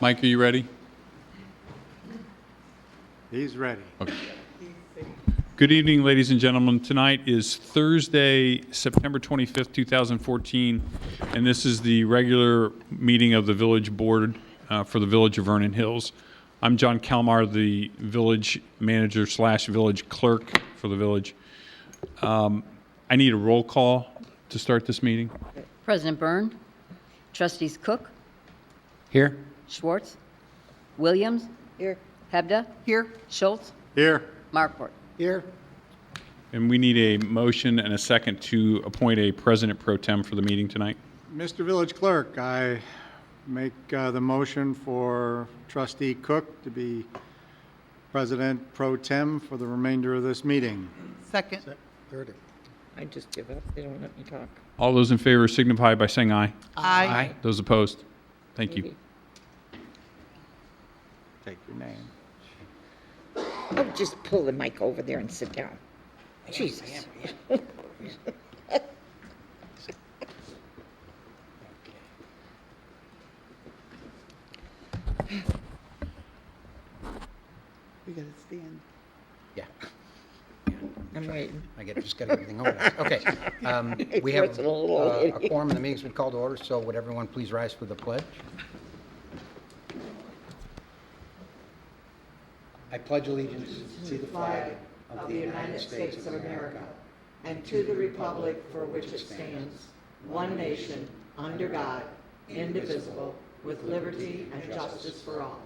Mike, are you ready? He's ready. Okay. Good evening, ladies and gentlemen. Tonight is Thursday, September 25th, 2014, and this is the regular meeting of the Village Board for the Village of Vernon Hills. I'm John Kalmar, the Village Manager / Village Clerk for the Village. I need a roll call to start this meeting. President Byrne, Trustees Cook, Here. Schwartz, Williams. Here. Hebda. Here. Schultz. Here. Markwart. Here. And we need a motion and a second to appoint a President Pro Tem for the meeting tonight. Mr. Village Clerk, I make the motion for Trustee Cook to be President Pro Tem for the remainder of this meeting. Second. Third. I just give up. They don't let me talk. All those in favor signify by saying aye. Aye. Those opposed? Thank you. Take your name. Oh, just pull the mic over there and sit down. Jesus. We gotta stand. Yeah. I'm waiting. Just got everything organized. Okay. We have It's a little a quorum and the meeting's been called to order, so would everyone please rise for the pledge? I pledge allegiance to the flag of the United States of America and to the republic for which it stands, one nation, under God, indivisible, with liberty and justice for all.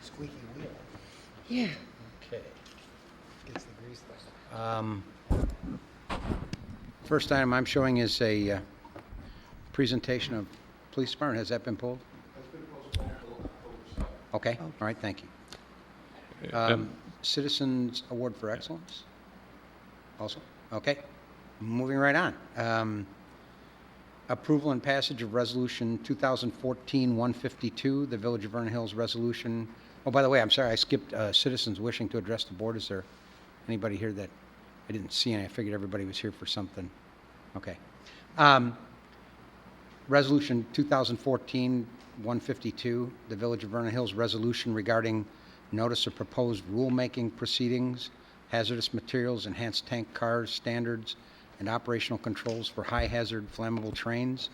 Squeaky wheel. Yeah. Okay. Gets the grease there. First item I'm showing is a presentation of police department. Has that been pulled? That's been postponed until October 7th. Okay. All right. Thank you. Citizens Award for Excellence. Also. Okay. Moving right on. Approval and passage of Resolution 2014-152, the Village of Vernon Hills Resolution. Oh, by the way, I'm sorry, I skipped citizens wishing to address the board. Is there anybody here that I didn't see, and I figured everybody was here for something? Okay. Resolution 2014-152, the Village of Vernon Hills Resolution regarding notice of proposed rulemaking proceedings, hazardous materials, enhanced tank cars standards, and operational controls for high-hazard flammable trains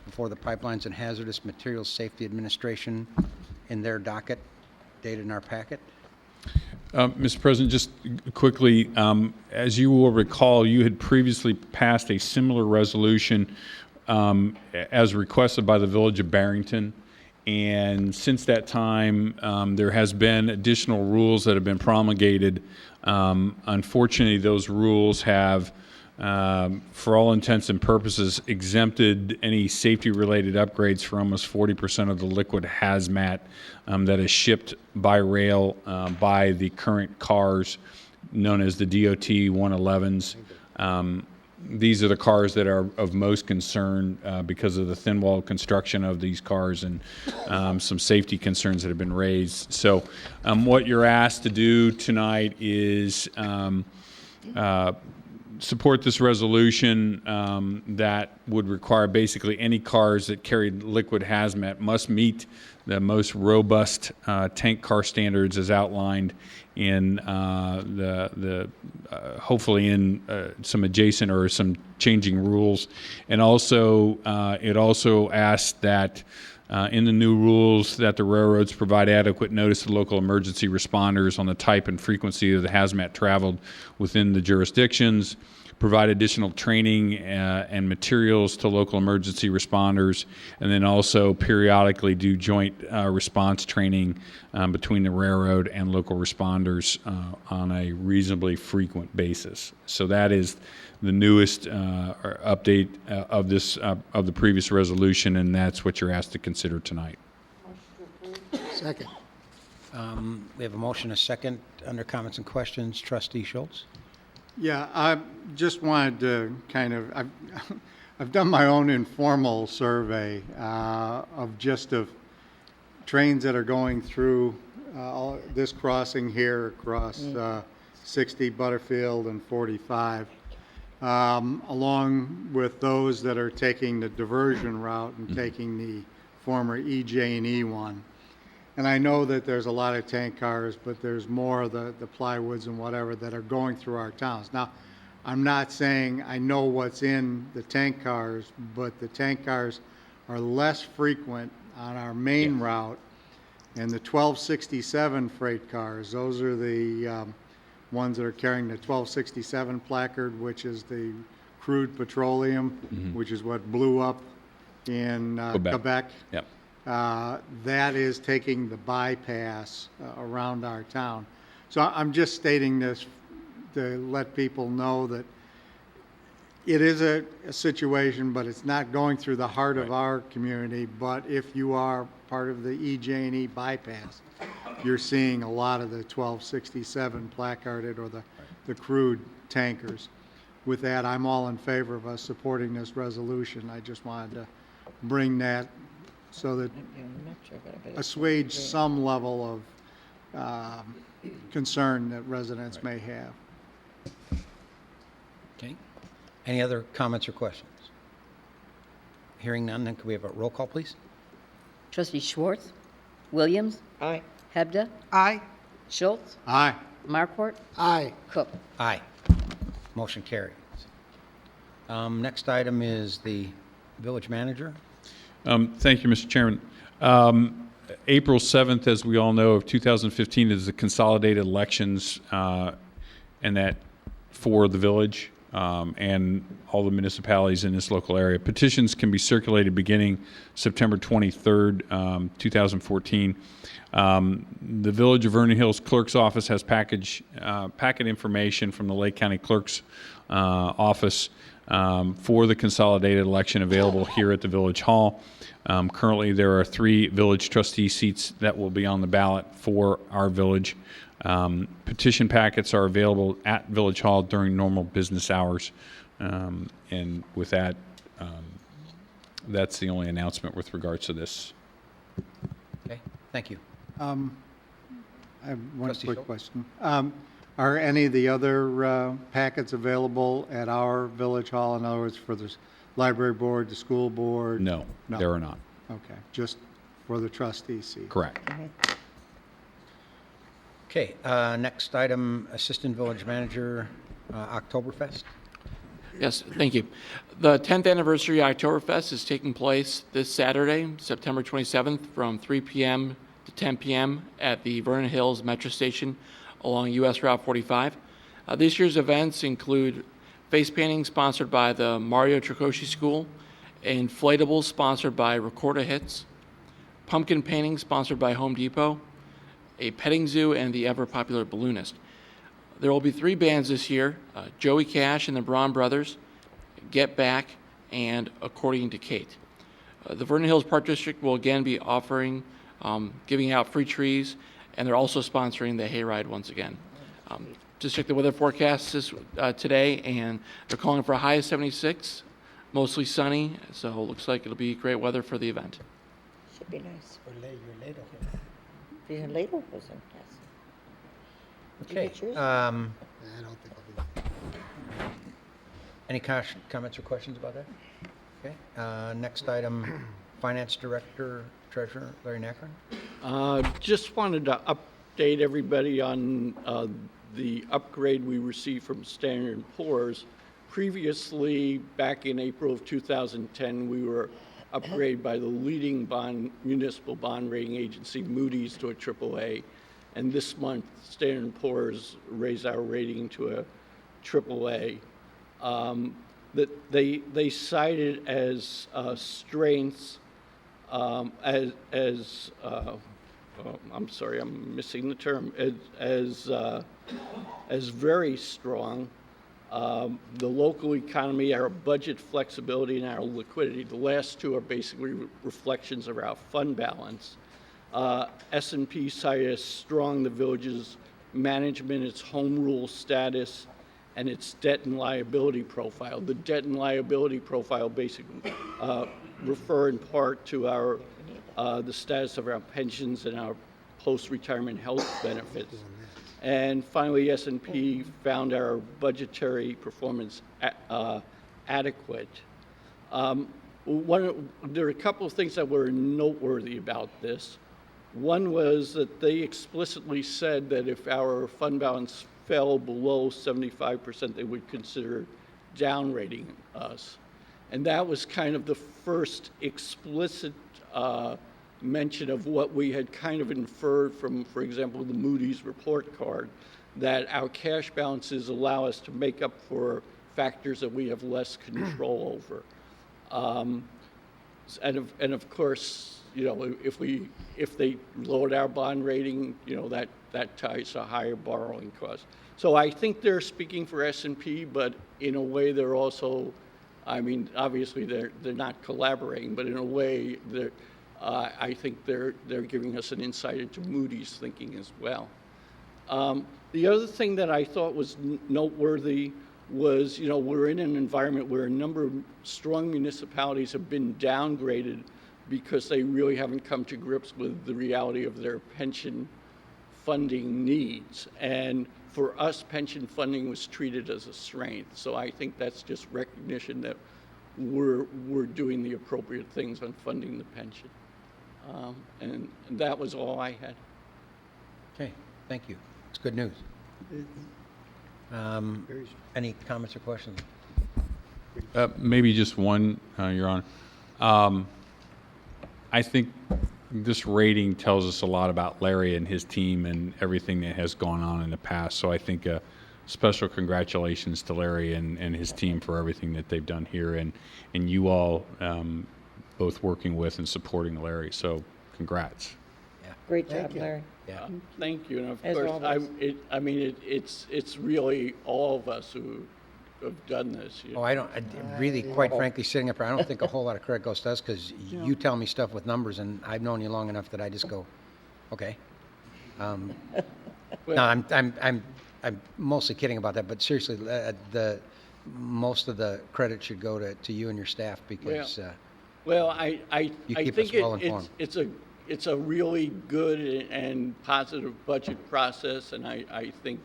before the Pipelines and Hazardous Materials Safety Administration in their docket, dated in our packet. Mr. President, just quickly, as you will recall, you had previously passed a similar resolution as requested by the Village of Barrington. And since that time, there has been additional rules that have been promulgated. Unfortunately, those rules have, for all intents and purposes, exempted any safety-related upgrades for almost 40% of the liquid hazmat that is shipped by rail by the current cars known as the DOT 111s. These are the cars that are of most concern because of the thin wall construction of these cars and some safety concerns that have been raised. So what you're asked to do tonight is support this resolution that would require basically any cars that carry liquid hazmat must meet the most robust tank car standards as outlined in hopefully in some adjacent or some changing rules. And also, it also asked that in the new rules that the railroads provide adequate notice to local emergency responders on the type and frequency of the hazmat traveled within the jurisdictions, provide additional training and materials to local emergency responders, and then also periodically do joint response training between the railroad and local responders on a reasonably frequent basis. So that is the newest update of this of the previous resolution, and that's what you're asked to consider tonight. Second. We have a motion, a second. Under comments and questions, Trustee Schultz. Yeah, I just wanted to kind of, I've done my own informal survey of trains that are going through this crossing here across 60 Butterfield and 45. along with those that are taking the diversion route and taking the former EJ&E one. And I know that there's a lot of tank cars, but there's more of the plywoods and whatever that are going through our towns. Now, I'm not saying I know what's in the tank cars, but the tank cars are less frequent on our main route. And the 1267 freight cars, those are the ones that are carrying the 1267 placard, which is the crude petroleum, which is what blew up in Quebec. Yep. That is taking the bypass around our town. So I'm just stating this to let people know that it is a situation, but it's not going through the heart of our community. But if you are part of the EJ&E bypass, you're seeing a lot of the 1267 placarded or the crude tankers. With that, I'm all in favor of us supporting this resolution. I just wanted to bring that so that assuage some level of concern that residents may have. Okay. Any other comments or questions? Hearing none, then could we have a roll call, please? Trustee Schwartz, Williams, Aye. Hebda, Aye. Schultz, Aye. Markwart, Aye. Cook. Aye. Motion carries. Next item is the village manager. Thank you, Mr. Chairman. April 7th, as we all know, of 2015 is the consolidated elections, and that for the village and all the municipalities in this local area. Petitions can be circulated beginning September 23rd, 2014. The Village of Vernon Hills Clerk's Office has packet information from the Lake County Clerk's Office for the consolidated election available here at the Village Hall. Currently, there are 3 village trustee seats that will be on the ballot for our village. Petition packets are available at Village Hall during normal business hours. And with that, that's the only announcement with regards to this. Okay, thank you. I have one Trustee quick Schultz? question. Are any of the other packets available at our Village Hall? In other words, for the library board, the school board? No, No. there are not. Okay, just for the trustee seat. Correct. Okay, next item, Assistant Village Manager, Oktoberfest. Yes, thank you. The 10th anniversary Oktoberfest is taking place this Saturday, September 27th, from 3 p.m. to 10 p.m. at the Vernon Hills Metro Station along U.S. Route 45. This year's events include face painting sponsored by the Mario Tricoshi School, inflatables sponsored by Recorda Hits, pumpkin painting sponsored by Home Depot, a petting zoo, and the ever-popular balloonist. There will be 3 bands this year, Joey Cash and the Braun Brothers, Get Back, and According to Kate. The Vernon Hills Park District will again be offering, giving out free trees, and they're also sponsoring the hayride once again. Just check the weather forecast today, and they're calling for a high of 76, mostly sunny, so it looks like it'll be great weather for the event. Should be nice. Vision later was in, yes. Did you Okay. get yours? Any comments or questions about that? Okay, next item, Finance Director, Treasurer, Larry Nackern. Just wanted to update everybody on the upgrade we received from Standard & Poor's. Previously, back in April of 2010, we were upgraded by the leading municipal bond rating agency, Moody's, to a AAA. And this month, Standard & Poor's raised our rating to a AAA. That they cited as strengths I'm sorry, I'm missing the term, as very strong. The local economy, our budget flexibility, and our liquidity. The last 2 are basically reflections of our fund balance. S&P cited as strong the village's management, its home rule status, and its debt and liability profile. The debt and liability profile basically refer in part to our the status of our pensions and our post-retirement health benefits. And finally, S&P found our budgetary performance adequate. There are a couple of things that were noteworthy about this. One was that they explicitly said that if our fund balance fell below 75%, they would consider downrating us. And that was kind of the first explicit mention of what we had kind of inferred from, for example, the Moody's report card, that our cash balances allow us to make up for factors that we have less control over. And of course, you know, if they lowered our bond rating, you know, that ties to higher borrowing costs. So I think they're speaking for S&P, but in a way they're also, I mean, obviously they're not collaborating, but in a way I think they're giving us an insight into Moody's thinking as well. The other thing that I thought was noteworthy was, you know, we're in an environment where a number of strong municipalities have been downgraded because they really haven't come to grips with the reality of their pension funding needs. And for us, pension funding was treated as a strength. So I think that's just recognition that we're doing the appropriate things on funding the pension. And that was all I had. Okay, thank you. It's good news. Any comments or questions? Maybe just one, Your Honor. I think this rating tells us a lot about Larry and his team and everything that has gone on in the past. So I think special congratulations to Larry and his team for everything that they've done here, and you all both working with and supporting Larry. So congrats. Great job, Larry. Yeah. Thank you, and of As course, always. I mean, it's really all of us who have done this. You know. Oh, I really, quite frankly, sitting up here, I don't think a whole lot of credit goes to us, because you tell me stuff with numbers, and I've known you long enough that I just go, okay. No, I'm mostly kidding about that, but seriously, most of the credit should go to you and your staff, because Well, I You keep think us well informed. it's a really good and positive budget process, and I think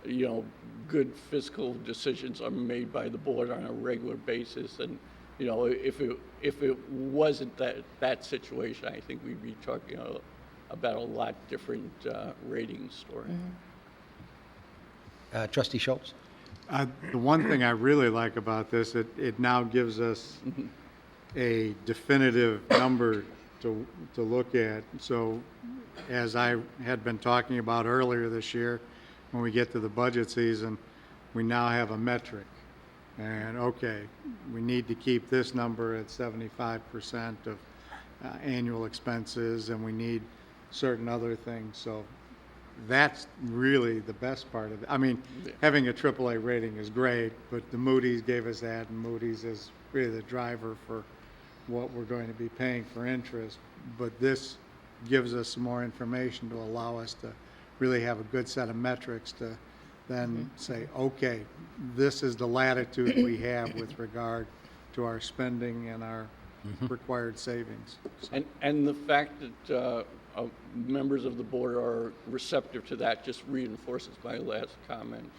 you know, good fiscal decisions are made by the board on a regular basis, and you know, if it wasn't that situation, I think we'd be talking about a lot different rating story. Trustee Schultz? The one thing I really like about this, it now gives us a definitive number to look at. So as I had been talking about earlier this year, when we get to the budget season, we now have a metric. And okay, we need to keep this number at 75% of annual expenses, and we need certain other things. So that's really the best part of it. I mean, having a AAA rating is great, but the Moody's gave us that, and Moody's is really the driver for what we're going to be paying for interest. But this gives us some more information to allow us to really have a good set of metrics to then say, okay, this is the latitude we have with regard to our spending and our required savings. So. And the fact that members of the board are receptive to that just reinforces my last comment.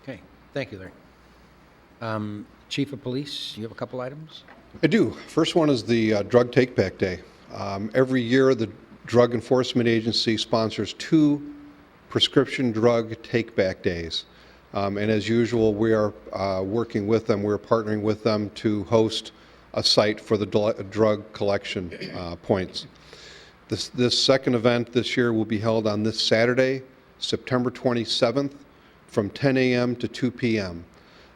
Okay, thank you, Larry. Chief of Police, you have a couple items? I do. First one is the Drug Take-Back Day. Every year, the Drug Enforcement Agency sponsors 2 prescription drug take-back days. And as usual, we are working with them. We're partnering with them to host a site for the drug collection points. This second event this year will be held on this Saturday, September 27th, from 10 a.m. to 2 p.m.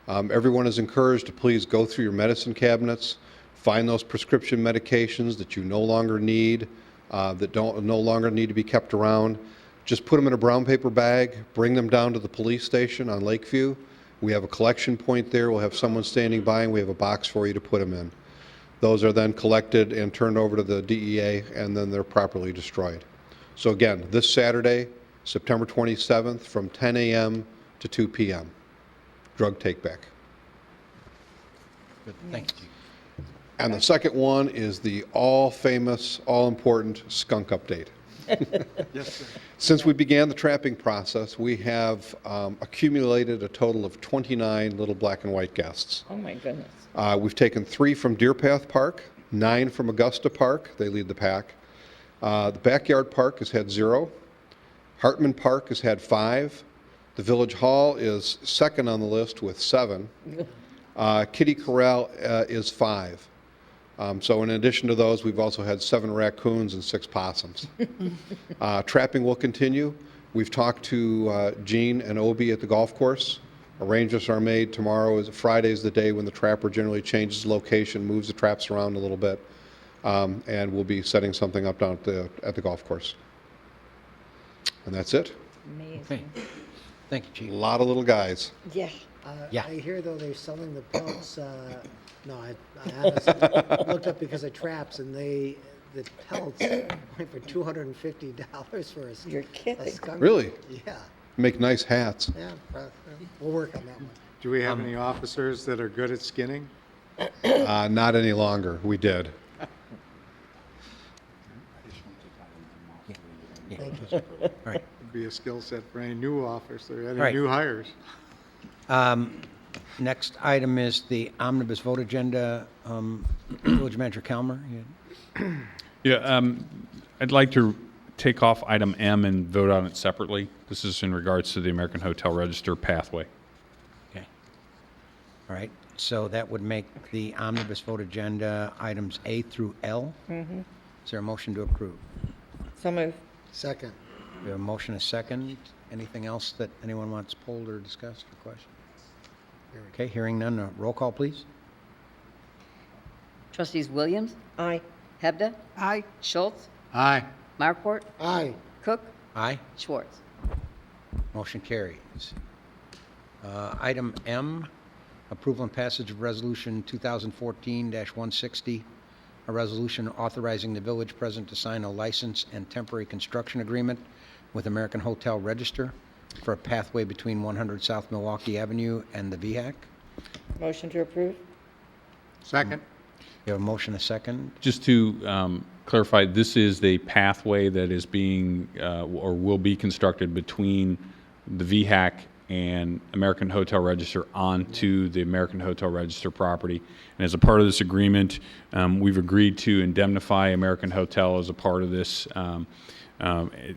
Everyone is encouraged to please go through your medicine cabinets, find those prescription medications that you no longer need, that no longer need to be kept around. Just put them in a brown paper bag, bring them down to the police station on Lakeview. We have a collection point there. We'll have someone standing by, and we have a box for you to put them in. Those are then collected and turned over to the DEA, and then they're properly destroyed. So again, this Saturday, September 27th, from 10 a.m. to 2 p.m. Drug take-back. Good, thank you. And the second one is the all-famous, all-important skunk update. Yes, sir. Since we began the trapping process, we have accumulated a total of 29 little black and white guests. Oh, my goodness. We've taken 3 from Deer Path Park, 9 from Augusta Park. They lead the pack. The Backyard Park has had 0. Hartman Park has had 5. The Village Hall is second on the list with 7. Kitty Corral is 5. So in addition to those, we've also had 7 raccoons and 6 possums. Trapping will continue. We've talked to Gene and Obie at the golf course. Arrangements are made. Friday is the day when the trapper generally changes location, moves the traps around a little bit, and we'll be setting something up down at the golf course. And that's it. Amazing. Thank you, A Chief. lot of little guys. Yeah. Yeah. I hear, though, they're selling the pelts, no, I honestly looked up because of traps, and the pelts went for $250 for You're a kidding. skunk. Really? Yeah, Make nice hats. yeah, we'll work on that one. Do we have any officers that are good at skinning? Not any longer. We did. Thank you. All right. Would be a skill set for any new officer, any Right. new hires. Next item is the omnibus vote agenda. Village Manager Calmer. Yeah, I'd like to take off item M and vote on it separately. This is in regards to the American Hotel Register pathway. Okay. All right. So that would make the omnibus vote agenda items A through L. Is there a motion to approve? So move. Second. We have a motion, a second. Anything else that anyone wants polled or discussed or questioned? Okay, hearing none, roll call, please. Trustees Williams, Aye. Hebda, Aye. Schultz, Aye. Markwart, Aye. Cook, Aye. Schwartz. Motion carries. Item M, approval and passage of Resolution 2014-160, a resolution authorizing the village president to sign a license and temporary construction agreement with American Hotel Register for a pathway between 100 South Milwaukee Avenue and the VHAC. Motion to approve? Second? You have a motion, a second. Just to clarify, this is the pathway that is being or will be constructed between the VHAC and American Hotel Register onto the American Hotel Register property. And as a part of this agreement, we've agreed to indemnify American Hotel as a part of this.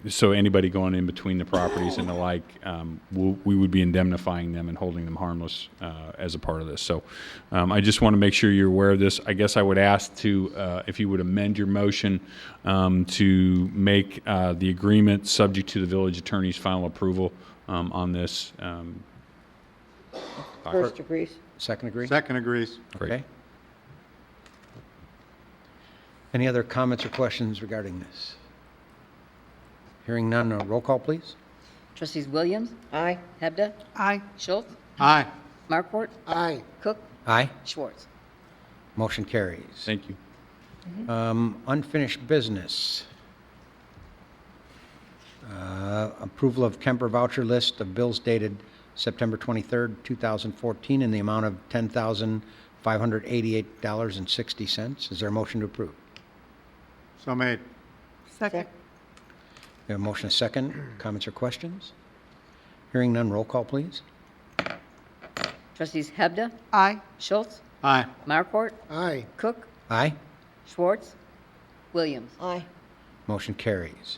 So anybody going in between the properties and the like, we would be indemnifying them and holding them harmless as a part of this. So I just want to make sure you're aware of this. I guess I would ask if you would amend your motion to make the agreement subject to the village attorney's final approval on this. First agrees. Second agree? Second agrees. Great. Okay. Any other comments or questions regarding this? Hearing none, roll call, please. Trustees Williams, Aye. Hebda, Aye. Schultz, Aye. Markwart, Aye. Cook, Aye. Schwartz. Motion carries. Thank you. Unfinished business. Approval of Kemper voucher list of bills dated September 23rd, 2014, in the amount of $10,588.60. Is there a motion to approve? So made. Second. We have a motion, a second. Comments or questions? Hearing none, roll call, please. Trustees Hebda, Aye. Schultz, Aye. Markwart, Aye. Cook, Aye. Schwartz, Williams. Aye. Motion carries.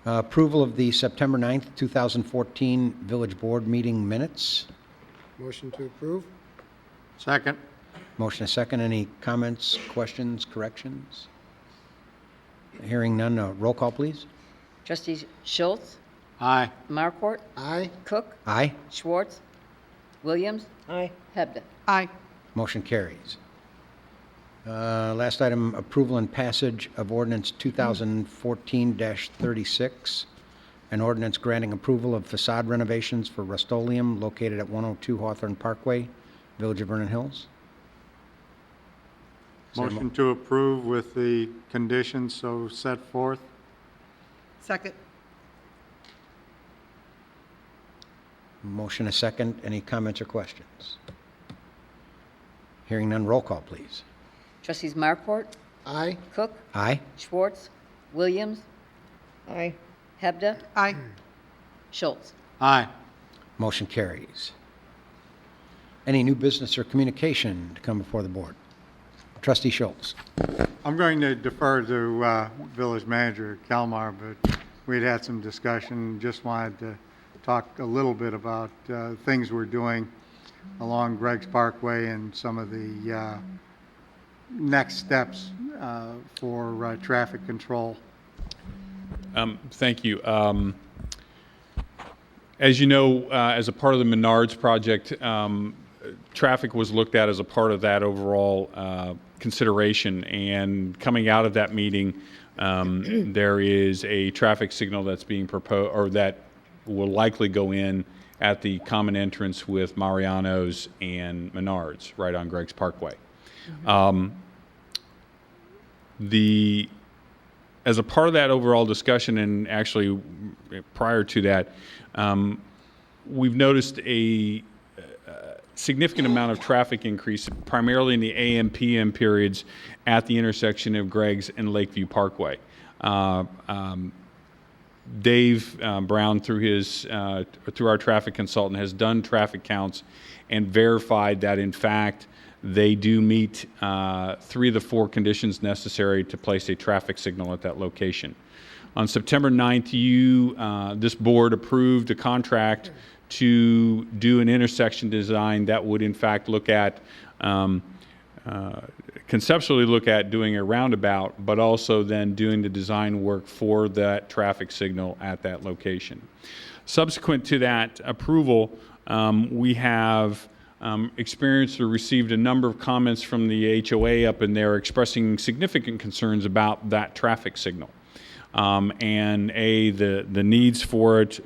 Approval of the September 9th, 2014 Village Board meeting minutes. Motion to approve? Second? Motion, a second. Any comments, questions, corrections? Hearing none, roll call, please. Trustees Schultz, Aye. Markwart, Aye. Cook, Aye. Schwartz, Williams, Aye. Hebda. Aye. Motion carries. Last item, approval and passage of ordinance 2014-36, an ordinance granting approval of facade renovations for Rust-Oleum located at 102 Hawthorne Parkway, Village of Vernon Hills. Is there a Motion to approve with the conditions so set forth. Second. Motion, a second. Any comments or questions? Hearing none, roll call, please. Trustees Markwart, Aye. Cook, Aye. Schwartz, Williams, Aye. Hebda, Aye. Schultz. Aye. Motion carries. Any new business or communication to come before the board? Trustee Schultz. I'm going to defer to Village Manager Kalmar, but we'd had some discussion. Just wanted to talk a little bit about things we're doing along Greg's Parkway and some of the next steps for traffic control. Thank you. As you know, as a part of the Menards project, traffic was looked at as a part of that overall consideration. And coming out of that meeting, there is a traffic signal that's being proposed, or that will likely go in at the common entrance with Mariano's and Menards, right on Greg's Parkway. As a part of that overall discussion, and actually prior to that, we've noticed a significant amount of traffic increase, primarily in the AM, PM periods at the intersection of Greg's and Lakeview Parkway. Dave Brown, through our traffic consultant, has done traffic counts and verified that, in fact, they do meet 3 of the 4 conditions necessary to place a traffic signal at that location. On September 9th, this board approved a contract to do an intersection design that would, in fact, look at, conceptually look at doing a roundabout, but also then doing the design work for that traffic signal at that location. Subsequent to that approval, we have experienced or received a number of comments from the HOA up in there expressing significant concerns about that traffic signal. And the needs for it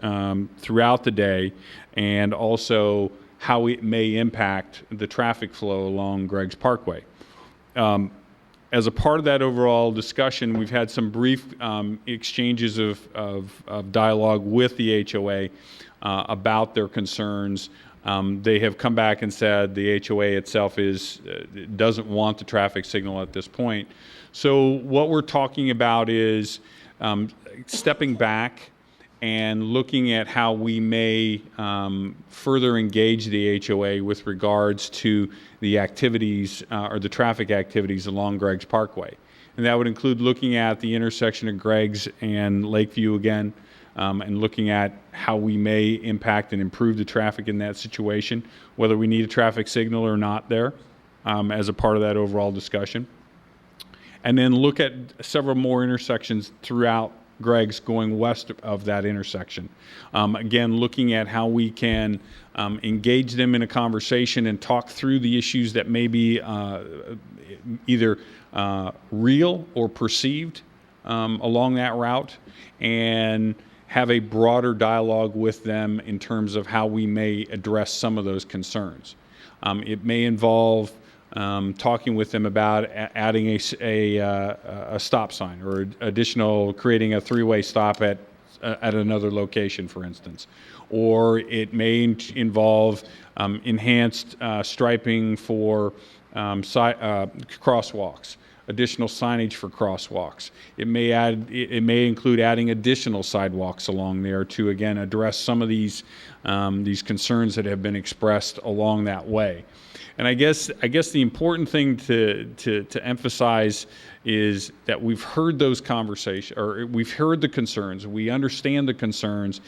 throughout the day, and also how it may impact the traffic flow along Greg's Parkway. As a part of that overall discussion, we've had some brief exchanges of dialogue with the HOA about their concerns. They have come back and said the HOA itself doesn't want the traffic signal at this point. So what we're talking about is stepping back and looking at how we may further engage the HOA with regards to the activities or the traffic activities along Greg's Parkway. And that would include looking at the intersection of Greg's and Lakeview again, and looking at how we may impact and improve the traffic in that situation, whether we need a traffic signal or not there, as a part of that overall discussion. And then look at several more intersections throughout Greg's going west of that intersection. Again, looking at how we can engage them in a conversation and talk through the issues that may be either real or perceived along that route, and have a broader dialogue with them in terms of how we may address some of those concerns. It may involve talking with them about adding a stop sign, or creating a 3-way stop at another location, for instance. Or it may involve enhanced striping for crosswalks, additional signage for crosswalks. It may include adding additional sidewalks along there to, again, address some of these concerns that have been expressed along that way. And I guess the important thing to emphasize is that we've heard those conversations, or we've heard the concerns, we understand the concerns,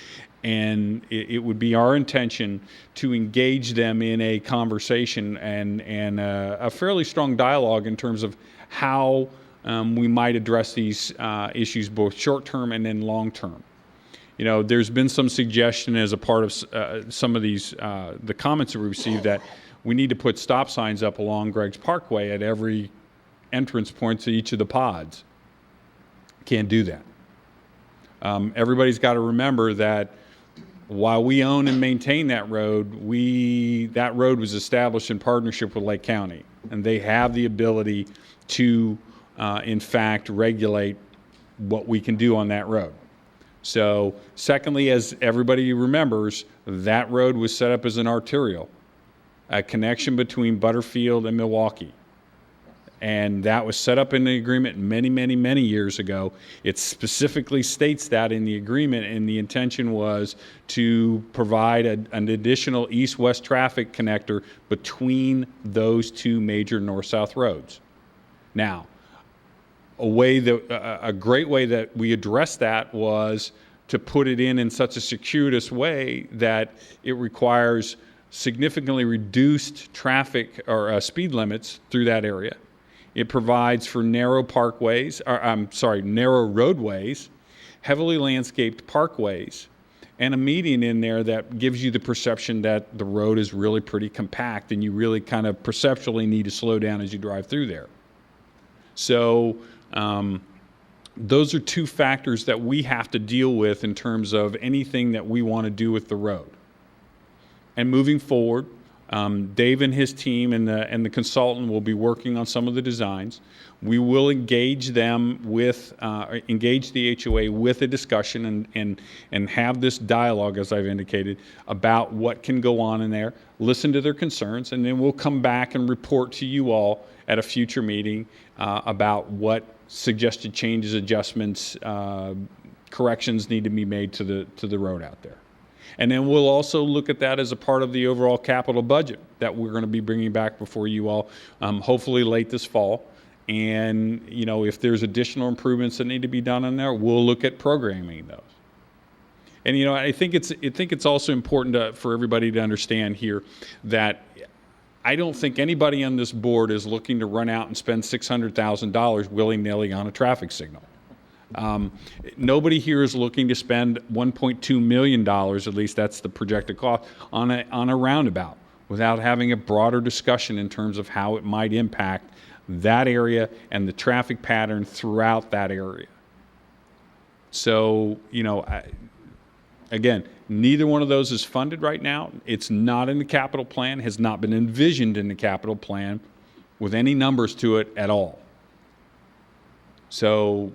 and it would be our intention to engage them in a conversation and a fairly strong dialogue in terms of how we might address these issues, both short-term and then long-term. You know, there's been some suggestion as a part of some of these, the comments that we received, that we need to put stop signs up along Greg's Parkway at every entrance point to each of the pods. Can't do that. Everybody's got to remember that while we own and maintain that road, that road was established in partnership with Lake County, and they have the ability to, in fact, regulate what we can do on that road. So, secondly, as everybody remembers, that road was set up as an arterial, a connection between Butterfield and Milwaukee. And that was set up in the agreement many, many, many years ago. It specifically states that in the agreement, and the intention was to provide an additional east-west traffic connector between those two major north-south roads. Now, a great way that we addressed that was to put it in such a circuitous way that it requires significantly reduced traffic or speed limits through that area. It provides for narrow roadways, heavily landscaped parkways, and a median in there that gives you the perception that the road is really pretty compact and you really kind of perceptually need to slow down as you drive through there. So those are two factors that we have to deal with in terms of anything that we want to do with the road. And moving forward, Dave and his team and the consultant will be working on some of the designs. We will engage them with, engage the HOA with a discussion and have this dialogue, as I've indicated, about what can go on in there, listen to their concerns, and then we'll come back and report to you all at a future meeting about what suggested changes, adjustments, corrections need to be made to the road out there. And then we'll also look at that as a part of the overall capital budget that we're going to be bringing back before you all, hopefully late this fall. And, you know, if there's additional improvements that need to be done in there, we'll look at programming those. And, you know, I think it's also important for everybody to understand here that I don't think anybody on this board is looking to run out and spend $600,000 willy-nilly on a traffic signal. Nobody here is looking to spend $1.2 million, at least that's the projected cost, on a roundabout without having a broader discussion in terms of how it might impact that area and the traffic pattern throughout that area. So, you know, again, neither one of those is funded right now. It's not in the capital plan, has not been envisioned in the capital plan with any numbers to it at all. So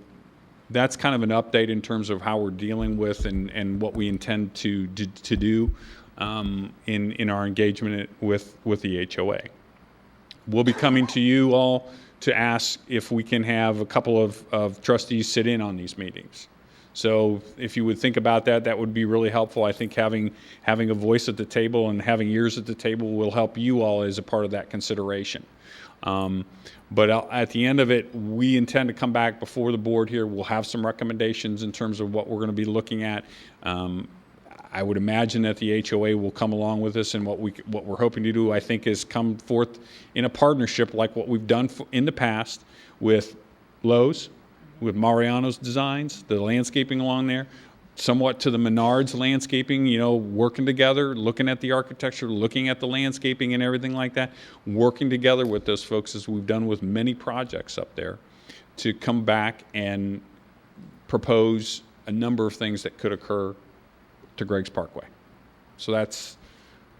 that's kind of an update in terms of how we're dealing with and what we intend to do in our engagement with the HOA. We'll be coming to you all to ask if we can have a couple of trustees sit in on these meetings. So if you would think about that, that would be really helpful. I think having a voice at the table and having ears at the table will help you all as a part of that consideration. But at the end of it, we intend to come back before the board here. We'll have some recommendations in terms of what we're going to be looking at. I would imagine that the HOA will come along with us, and what we're hoping to do, I think, is come forth in a partnership like what we've done in the past with Lowe's, with Mariano's designs, the landscaping along there, somewhat to the Menards landscaping, you know, working together, looking at the architecture, looking at the landscaping and everything like that, working together with those folks as we've done with many projects up there to come back and propose a number of things that could occur to Greg's Parkway. So that's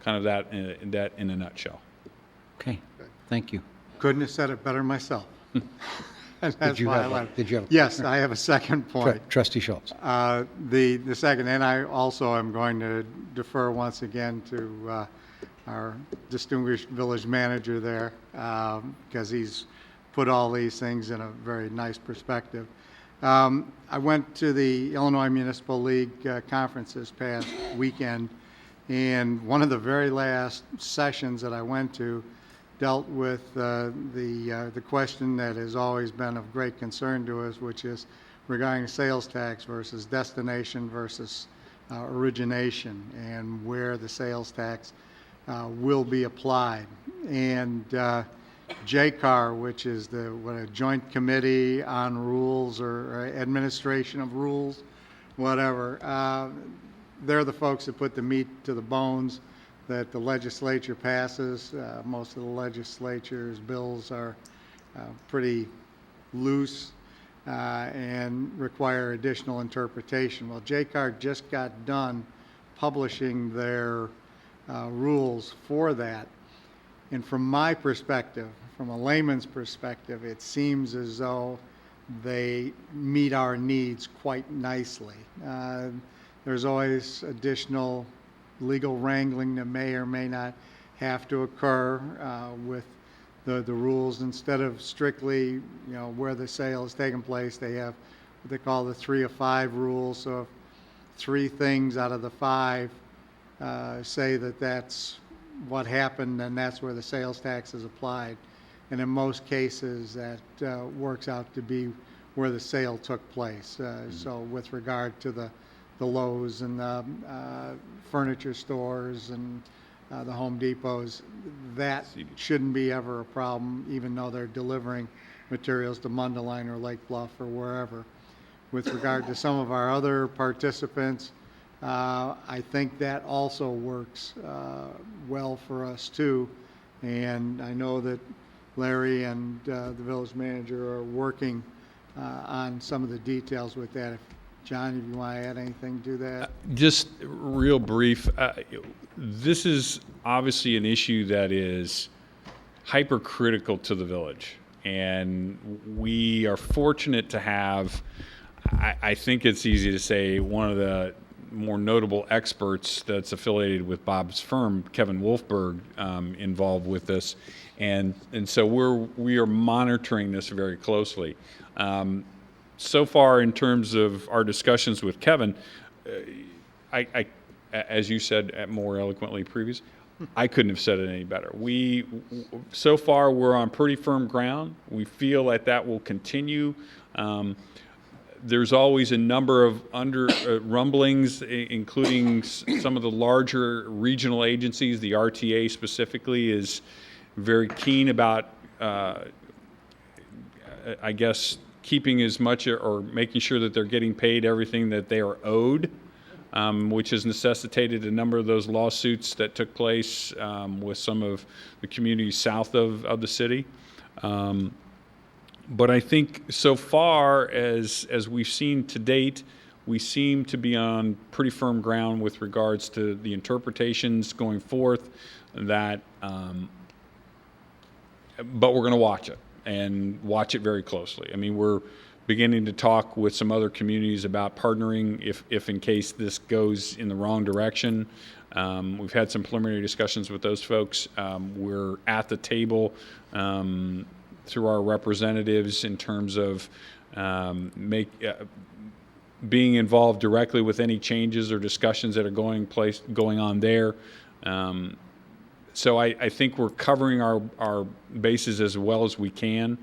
kind of that in a nutshell. Okay, thank you. Couldn't have said it better myself. And that's Did you why I have a- left. did you have a- Yes, I have a second point. Trustee Schultz. The second, and I also am going to defer once again to our distinguished village manager there, because he's put all these things in a very nice perspective. I went to the Illinois Municipal League conference this past weekend, and one of the very last sessions that I went to dealt with the question that has always been of great concern to us, which is regarding sales tax versus destination versus origination, and where the sales tax will be applied. And JCAR, which is a joint committee on rules or administration of rules, whatever, they're the folks that put the meat to the bones that the legislature passes. Most of the legislature's bills are pretty loose and require additional interpretation. Well, JCAR just got done publishing their rules for that. And from my perspective, from a layman's perspective, it seems as though they meet our needs quite nicely. There's always additional legal wrangling that may or may not have to occur with the rules. Instead of strictly, you know, where the sale is taking place, they have what they call the 3 of 5 rule. So if 3 things out of the 5 say that that's what happened, then that's where the sales tax is applied. And in most cases, that works out to be where the sale took place. So with regard to the Lowe's and the furniture stores and the Home Depots, that shouldn't be ever a problem, even though they're delivering materials to Mundelein or Lake Bluff or wherever. With regard to some of our other participants, I think that also works well for us too. And I know that Larry and the village manager are working on some of the details with that. John, if you want to add anything to that? Just real brief, this is obviously an issue that is hypercritical to the village. And we are fortunate to have, I think it's easy to say, one of the more notable experts that's affiliated with Bob's firm, Kevin Wolfberg, involved with this. And so we are monitoring this very closely. So far, in terms of our discussions with Kevin, I as you said more eloquently previous, I couldn't have said it any better. So far, we're on pretty firm ground. We feel that will continue. There's always a number of rumblings, including some of the larger regional agencies. The RTA specifically is very keen about, I guess, keeping as much or making sure that they're getting paid everything that they are owed, which has necessitated a number of those lawsuits that took place with some of the communities south of the city. But I think so far as we've seen to date, we seem to be on pretty firm ground with regards to the interpretations going forth. But we're going to watch it and watch it very closely. I mean, we're beginning to talk with some other communities about partnering if in case this goes in the wrong direction. We've had some preliminary discussions with those folks. We're at the table through our representatives in terms of being involved directly with any changes or discussions that are going on there. So I think we're covering our bases as well as we can.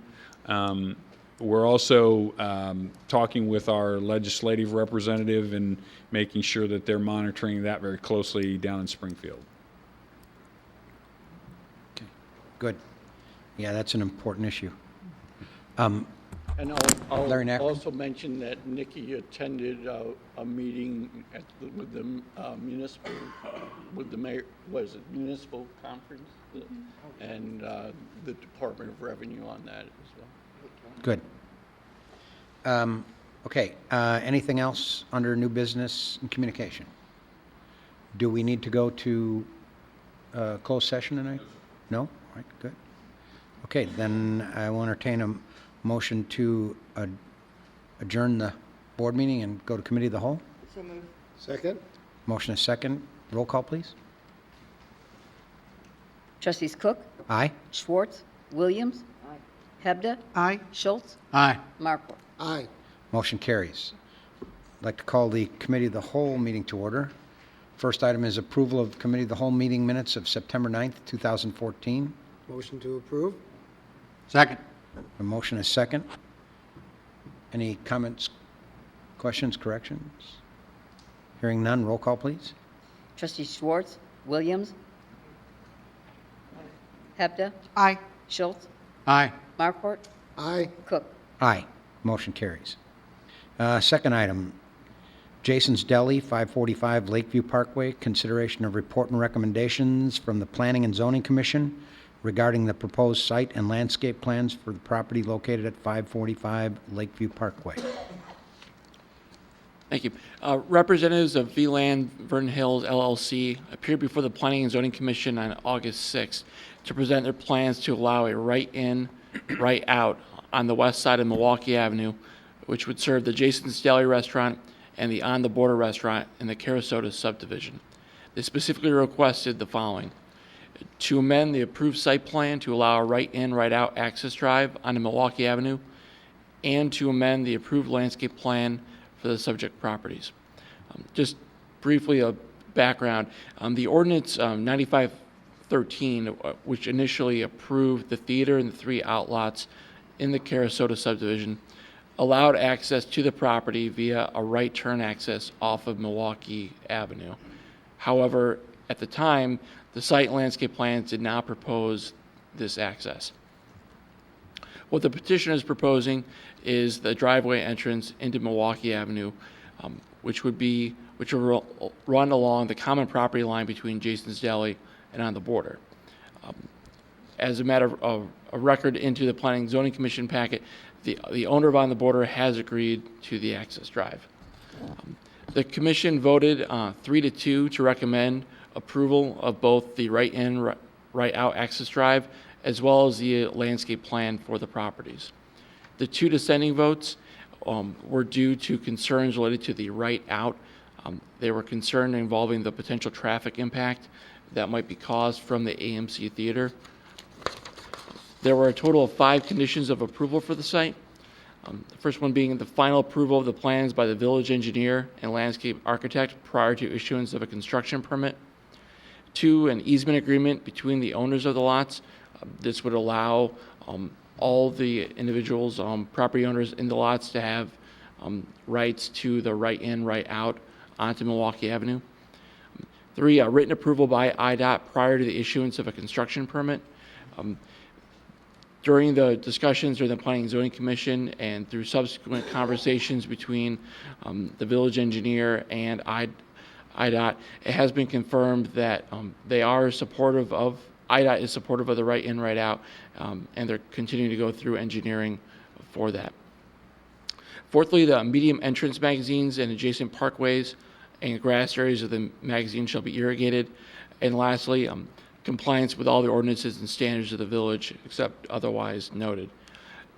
We're also talking with our legislative representative and making sure that they're monitoring that very closely down in Springfield. Okay, good. Yeah, that's an important issue. And I'll Larry Knackman? also mention that Nikki attended a meeting with the municipal, with the mayor, was it municipal conference? And the Department of Revenue on that as well. Good. Okay, anything else under new business and communication? Do we need to go to closed session tonight? No? All right, good. Okay, then I will entertain a motion to adjourn the board meeting and go to committee of the whole. So moved. Second? Motion is second. Roll call, please. Trustees Cook, Aye? Schwartz, Williams. Hebda. Aye. Schultz. Aye. Markwart. Aye. Motion carries. I'd like to call the committee of the whole meeting to order. First item is approval of committee of the whole meeting minutes of September 9th, 2014. Motion to approve? Second. A motion is second. Any comments, questions, corrections? Hearing none, roll call, please. Trustees Schwartz, Williams. Hebda. Aye. Schultz. Aye. Markwart. Aye. Cook. Aye. Motion carries. Second item, Jason's Deli, 545 Lakeview Parkway, consideration of report and recommendations from the Planning and Zoning Commission regarding the proposed site and landscape plans for the property located at 545 Lakeview Parkway. Thank you. Representatives of VLAN Vernon Hills LLC appeared before the Planning and Zoning Commission on August 6th to present their plans to allow a right-in, right-out on the west side of Milwaukee Avenue, which would serve the Jason's Deli restaurant and the On the Border restaurant in the Sarasota subdivision. They specifically requested the following. to amend the approved site plan to allow a right-in, right-out access drive onto Milwaukee Avenue, and to amend the approved landscape plan for the subject properties. Just briefly, a background. The ordinance 9513, which initially approved the theater and the 3 outlots in the Sarasota subdivision, allowed access to the property via a right turn access off of Milwaukee Avenue. However, at the time, the site landscape plans did not propose this access. What the petitioner is proposing is the driveway entrance into Milwaukee Avenue, which will run along the common property line between Jason's Deli and on the border. As a matter of a record into the Planning and Zoning Commission packet, the owner of On the Border has agreed to the access drive. The commission voted 3-2 to recommend approval of both the right-in, right-out access drive as well as the landscape plan for the properties. The 2 dissenting votes were due to concerns related to the right-out. They were concerned involving the potential traffic impact that might be caused from the AMC Theater. There were a total of 5 conditions of approval for the site. The first one being the final approval of the plans by the village engineer and landscape architect prior to issuance of a construction permit. 2, an easement agreement between the owners of the lots. This would allow all the individuals, property owners in the lots to have rights to the right-in, right-out onto Milwaukee Avenue. 3, a written approval by IDOT prior to the issuance of a construction permit. During the discussions during the Planning and Zoning Commission and through subsequent conversations between the village engineer and IDOT, it has been confirmed that they are supportive of, IDOT is supportive of the right-in, right-out, and they're continuing to go through engineering for that. Fourthly, the medium entrance magazines and adjacent parkways and grass areas of the magazine shall be irrigated. And lastly, compliance with all the ordinances and standards of the village, except otherwise noted.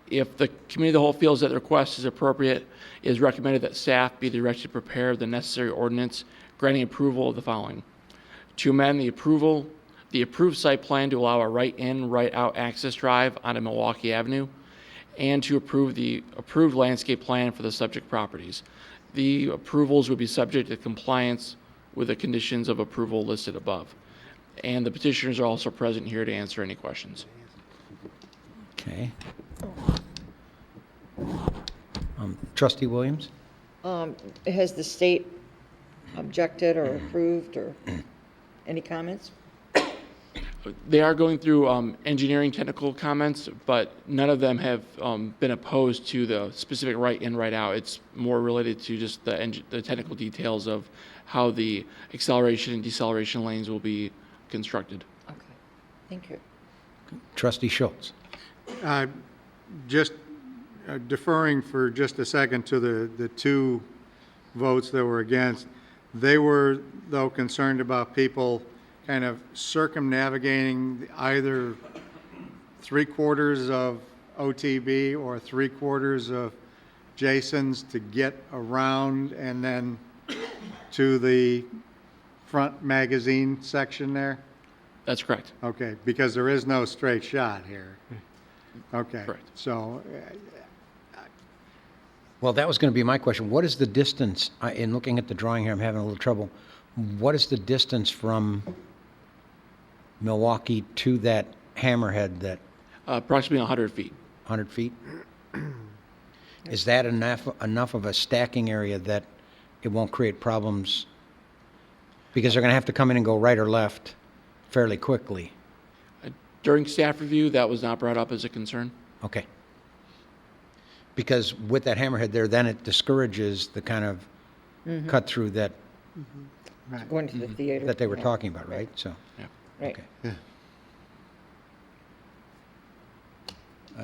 If the committee of the whole feels that the request is appropriate, it is recommended that staff be directed to prepare the necessary ordinance granting approval of the following: to amend the approved site plan to allow a right-in, right-out access drive onto Milwaukee Avenue, and to approve the approved landscape plan for the subject properties. The approvals would be subject to compliance with the conditions of approval listed above. And the petitioners are also present here to answer any questions. Okay. Trustee Williams? Has the state objected or approved or any comments? They are going through engineering technical comments, but none of them have been opposed to the specific right-in, right-out. It's more related to just the technical details of how the acceleration and deceleration lanes will be constructed. Okay, thank you. Trustee Schultz? Just deferring for just a second to the 2 votes that were against. They were, though, concerned about people kind of circumnavigating either 3/4 of OTB or 3/4 of Jason's to get around and then to the front magazine section there? That's correct. Okay, because there is no straight shot here. Okay. Correct. So, Well, that was going to be my question. What is the distance, in looking at the drawing here, I'm having a little trouble. What is the distance from Milwaukee to that hammerhead, that Approximately 100 feet. 100 feet? Is that enough of a stacking area that it won't create problems? Because they're going to have to come in and go right or left fairly quickly. During staff review, that was not brought up as a concern. Okay. Because with that hammerhead there, then it discourages the kind of cut through that Going to the theater. that they were Yeah. talking about, right? So, Right. okay.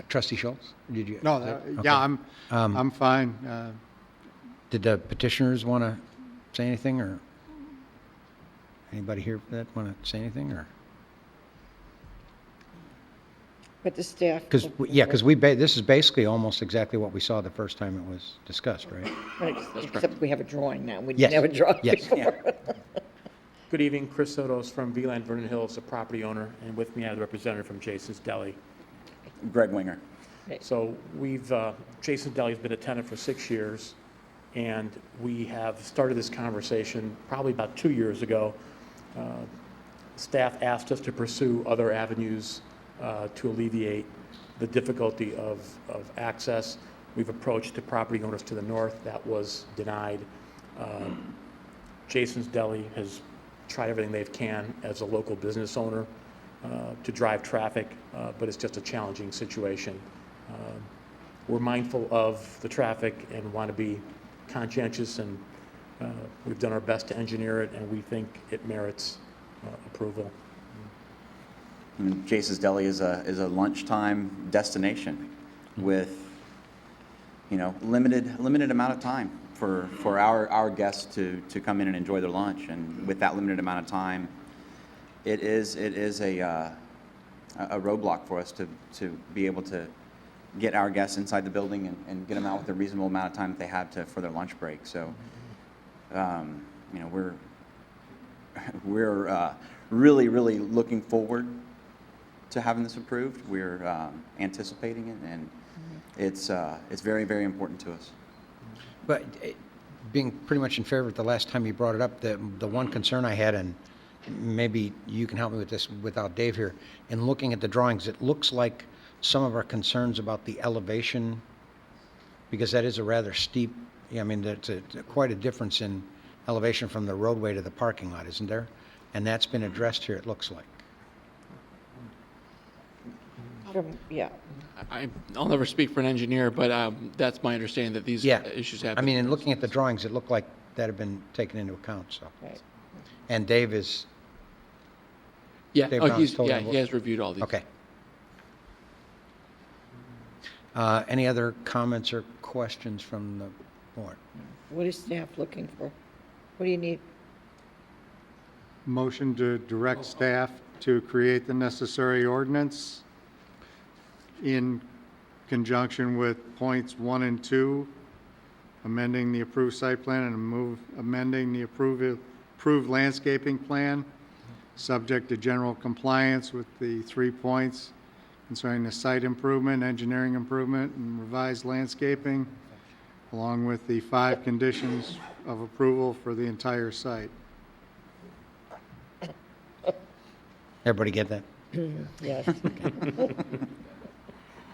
Trustee Schultz, did you? no, Okay. yeah, I'm fine. Did the petitioners want to say anything, or anybody here that want to say anything, or? But the staff. Because, this is basically almost exactly what we saw the first time it was discussed, right? Right, except we have a drawing now. We Yes. didn't have a drawing Yes. before. Good evening, Chris Sotos from VLAN Vernon Hills, a property owner, and with me I have the representative from Jason's Deli. Greg Winger. So Jason's Deli has been a tenant for 6 years, and we have started this conversation probably about 2 years ago. Staff asked us to pursue other avenues to alleviate the difficulty of access. We've approached the property owners to the north. That was denied. Jason's Deli has tried everything they can as a local business owner to drive traffic, but it's just a challenging situation. We're mindful of the traffic and want to be conscientious, and we've done our best to engineer it, and we think it merits approval. Jason's Deli is a lunchtime destination with, limited amount of time for our guests to come in and enjoy their lunch. And with that limited amount of time, it is a roadblock for us to be able to get our guests inside the building and get them out with a reasonable amount of time that they have for their lunch break. So, we're really looking forward to having this approved. We're anticipating it, and it's very, very important to us. But being pretty much in favor of it the last time you brought it up, the one concern I had, and maybe you can help me with this without Dave here, in looking at the drawings, it looks like some of our concerns about the elevation, because that is a rather steep, there's quite a difference in elevation from the roadway to the parking lot, isn't there? And that's been addressed here, it looks like. Yeah. I'll never speak for an engineer, but that's my understanding that these issues have been In looking at the drawings, it looked like that had been taken into account, so. Right. And Dave is, Yeah, Dave Brown's told him he has reviewed all these. okay. Any other comments or questions from the board? What is staff looking for? What do you need? Motion to direct staff to create the necessary ordinance in conjunction with points 1 and 2, amending the approved site plan and amending the approved landscaping plan, subject to general compliance with the 3 points concerning the site improvement, engineering improvement, and revised landscaping, along with the 5 conditions of approval for the entire site. Everybody get that? Yes.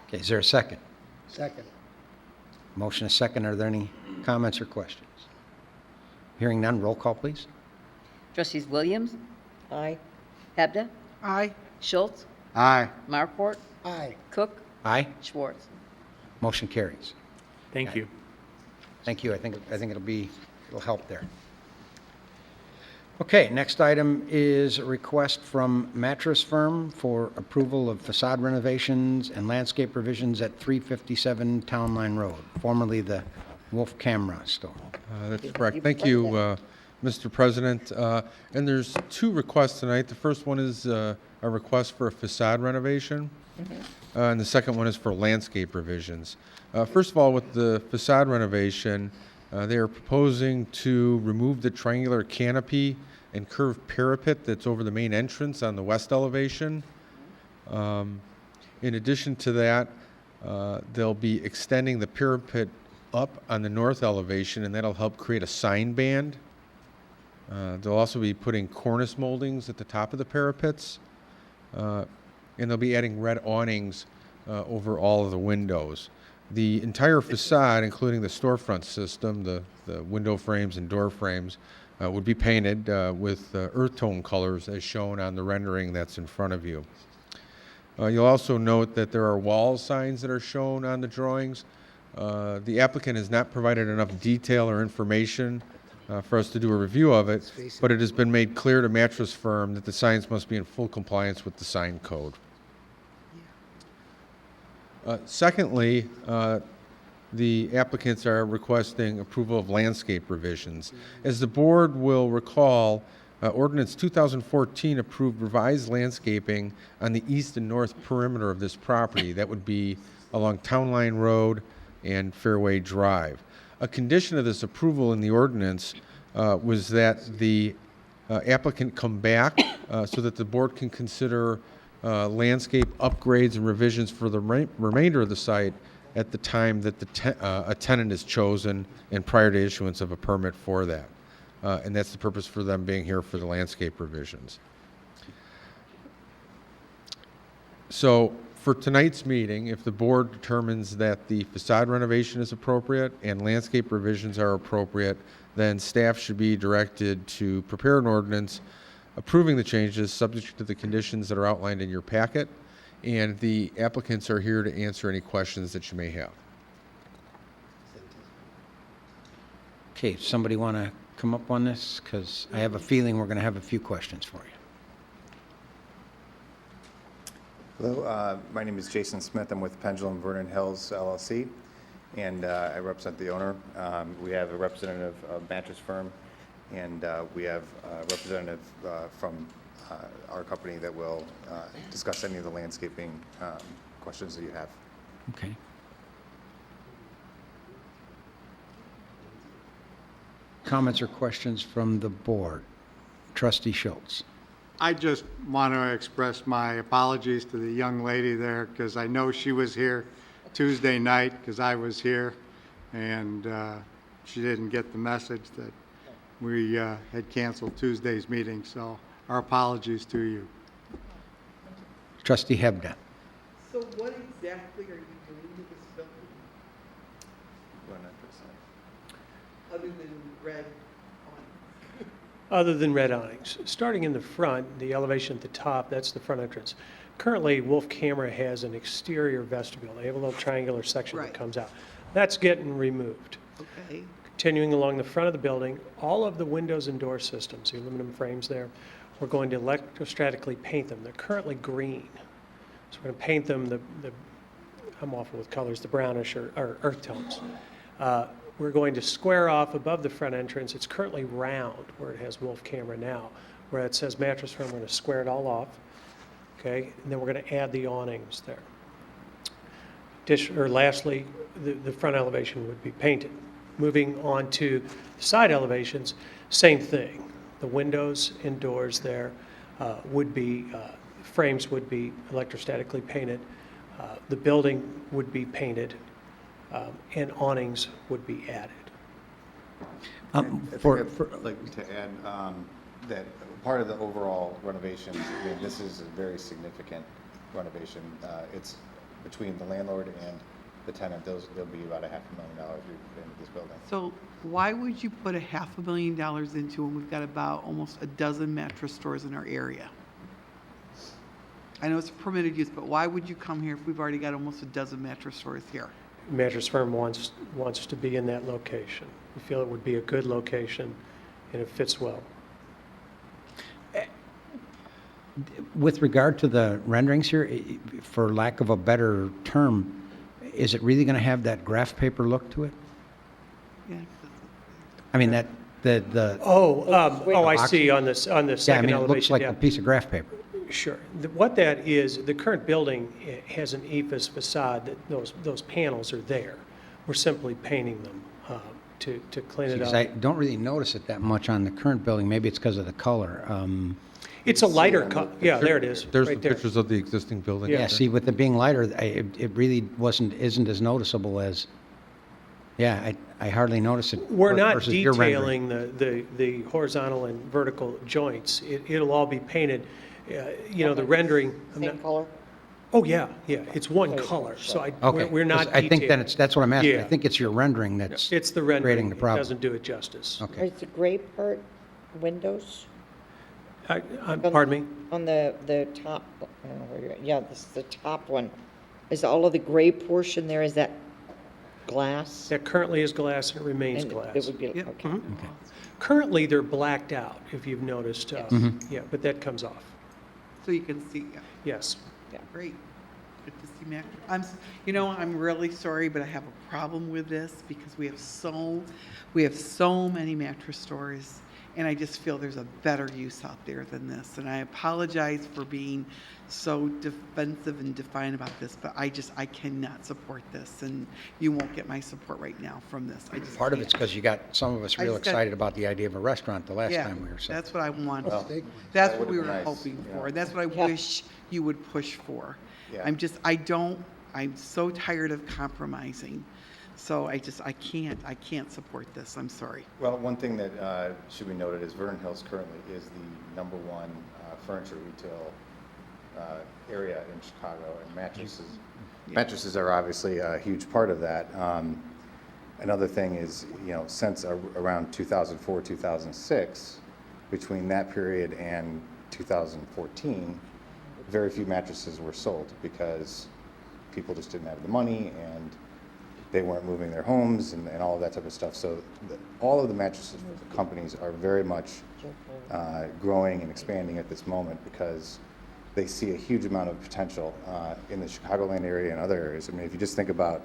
Okay, is there a second? Second. Motion is second. Are there any comments or questions? Hearing none, roll call, please. Trustees Williams, Aye. Hebda, Aye. Schultz, Aye. Markwart, Aye. Cook, Aye. Schwartz. Motion carries. Thank you. Thank you. I think it'll help there. Okay, next item is a request from Mattress Firm for approval of facade renovations and landscape revisions at 357 Town Line Road, formerly the Wolf Camera Store. That's correct. Thank you, Mr. President. And there's 2 requests tonight. The first one is a request for a facade renovation, and the second one is for landscape revisions. First of all, with the facade renovation, they are proposing to remove the triangular canopy and curved parapet that's over the main entrance on the west elevation. In addition to that, they'll be extending the parapet up on the north elevation, and that'll help create a sign band. They'll also be putting cornice moldings at the top of the parapets, and they'll be adding red awnings over all of the windows. The entire facade, including the storefront system, the window frames and door frames, would be painted with earth tone colors as shown on the rendering that's in front of you. You'll also note that there are wall signs that are shown on the drawings. The applicant has not provided enough detail or information for us to do a review of it, but it has been made clear to Mattress Firm that the signs must be in full compliance with the sign code. Secondly, the applicants are requesting approval of landscape revisions. As the board will recall, Ordinance 2014 approved revised landscaping on the east and north perimeter of this property. That would be along Town Line Road and Fairway Drive. A condition of this approval in the ordinance was that the applicant come back so that the board can consider landscape upgrades and revisions for the remainder of the site at the time that a tenant is chosen and prior to issuance of a permit for that. And that's the purpose for them being here for the landscape revisions. So for tonight's meeting, if the board determines that the facade renovation is appropriate and landscape revisions are appropriate, then staff should be directed to prepare an ordinance approving the changes subject to the conditions that are outlined in your packet, and the applicants are here to answer any questions that you may have. Okay, somebody want to come up on this? Because I have a feeling we're going to have a few questions for you. Hello, my name is Jason Smith. I'm with Pendulum Vernon Hills LLC, and I represent the owner. We have a representative of Mattress Firm, and we have a representative from our company that will discuss any of the landscaping questions that you have. Okay. Comments or questions from the board? Trustee Schultz. I just want to express my apologies to the young lady there, because I know she was here Tuesday night, because I was here, and she didn't get the message that we had canceled Tuesday's meeting, so our apologies to you. Trustee Hebda. So what exactly are you doing to this building, other than red awnings? Other than red awnings. Starting in the front, the elevation at the top, that's the front entrance. Currently, Wolf Camera has an exterior vestibule. They have a little triangular section that comes out. That's getting removed. Okay. Continuing along the front of the building, all of the windows and door systems, the aluminum frames there, we're going to electrostatically paint them. They're currently green. So we're going to paint them I'm awful with colors, the brownish or earth tones. We're going to square off above the front entrance. It's currently round where it has Wolf Camera now. Where it says Mattress Firm, we're going to square it all off. Okay, and then we're going to add the awnings there. Lastly, the front elevation would be painted. Moving on to the side elevations, same thing. The windows and doors there frames would be electrostatically painted. The building would be painted, and awnings would be added. I'd like to add that part of the overall renovation, I mean, this is a very significant renovation. It's between the landlord and the tenant. There'll be about $500,000 we put into this building. So why would you put $500,000 into when we've got about almost a dozen mattress stores in our area? I know it's a permitted use, but why would you come here if we've already got almost a dozen mattress stores here? Mattress Firm wants to be in that location. We feel it would be a good location, and it fits well. With regard to the renderings here, for lack of a better term, is it really going to have that graph paper look to it? Yeah. I mean, I see, on the second elevation. Yeah, I mean, it looks like a piece of graph paper. Sure. What that is, the current building has an EIFS facade that those panels are there. We're simply painting them to clean it up. I don't really notice it that much on the current building. Maybe it's because of the color. It's a lighter color. Yeah, there it is. There's right the there. pictures of the existing building. Yeah, see, with it being lighter, it really isn't as noticeable as, I hardly notice it. We're not versus your rendering. detailing the horizontal and vertical joints. It'll all be painted. The rendering. Same color? Oh, yeah. It's one color. So Okay. we're not I think detailing. that's what I'm asking. Yeah. I think it's your rendering that's It's the creating rendering. the It problem. doesn't do it justice. Okay. Is the gray part windows? Pardon me? On the top, I don't know where you're at. Yeah, this is the top one. Is all of the gray portion there, is that glass? That currently is glass and it remains And glass. It would be, Yep. okay. Currently, they're blacked out, if you've noticed. Yeah, but that comes off. So you can see, Yes. great. Good to see mattress. I'm really sorry, but I have a problem with this because we have so many mattress stores, And I just feel there's a better use out there than this. And I apologize for being so defensive and defiant about this, but I cannot support this. And you won't get my support right now from this. I just Part of can't. it's because you got some of us I real just got- excited about the idea of a restaurant the last Yeah, time we were so. that's what I want. Well, That's that what we were would've been nice, hoping yeah. for. That's what I wish you would push for. Yeah. I'm so tired of compromising. So I can't support this. I'm sorry. Well, one thing that should be noted is Vernon Hills currently is the #1 furniture retail area in Chicago, and mattresses are obviously a huge part of that. Another thing is, since around 2004, 2006, between that period and 2014, very few mattresses were sold because people just didn't have the money and they weren't moving their homes and all of that type of stuff. So all of the mattress companies are very much growing and expanding at this moment because they see a huge amount of potential in the Chicagoland area and other areas. I mean, if you just think about